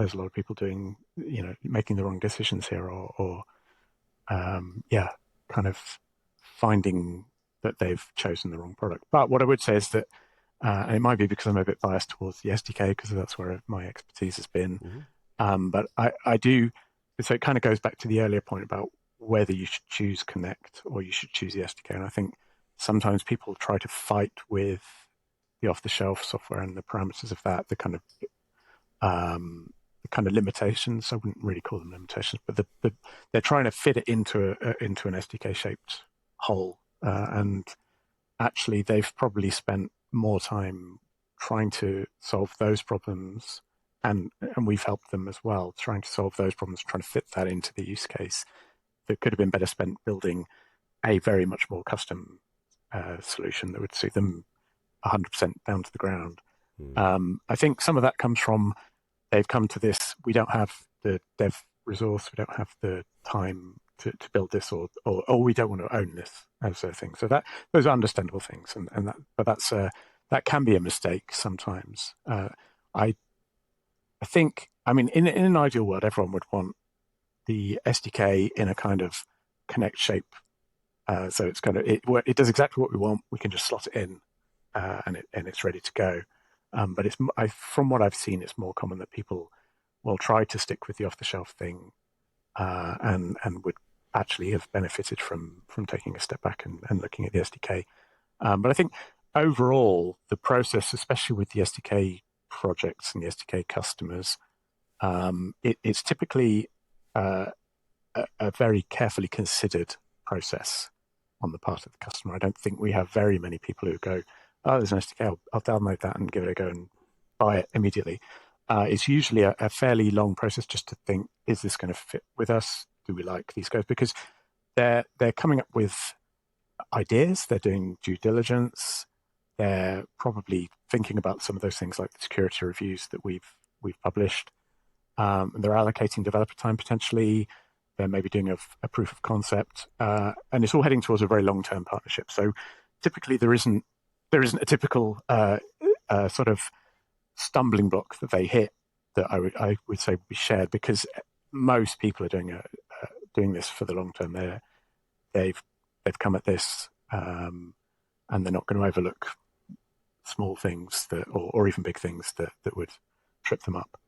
there's a lot of people doing, making the wrong decisions here, or kind of finding that they've chosen the wrong product. But what I would say is that, and it might be because I'm a bit biased towards the SDK because that's where my expertise has been. But I do, so it kind of goes back to the earlier point about whether you should choose Connect or you should choose the SDK. And I think sometimes people try to fight with the off-the-shelf software and the parameters of that, the kind of limitations. I wouldn't really call them limitations, but they're trying to fit it into an SDK-shaped hole. And actually, they've probably spent more time trying to solve those problems, and we've helped them as well, trying to solve those problems, trying to fit that into the use case that could have been better spent building a very much more custom solution that would suit them 100% down to the ground. I think some of that comes from they've come to this, we don't have the dev resource, we don't have the time to build this, or we don't want to own this as a thing. So those are understandable things, but that can be a mistake sometimes. I think, I mean, in an ideal world, everyone would want the SDK in a kind of Connect shape. So it's it does exactly what we want. We can just slot it in, and it's ready to go. But from what I've seen, it's more common that people will try to stick with the off-the-shelf thing, and would actually have benefited from taking a step back and looking at the SDK. But I think overall, the process, especially with the SDK projects and the SDK customers, it's typically a very carefully considered process on the part of the customer. I don't think we have very many people who go, oh, there's an SDK, I'll download that and give it a go and buy it immediately. It's usually a fairly long process just to think, is this going to fit with us? Do we like these guys? Because they're coming up with ideas, they're doing due diligence, they're probably thinking about some of those things like the security reviews that we've published. And they're allocating developer time potentially. They're maybe doing a proof of concept, and it's all heading towards a very long-term partnership. So typically there isn't a typical sort of stumbling block that they hit that I would say would be shared, because most people are doing this for the long term. They've come at this, and they're not going to overlook small things or even big things that would trip them up.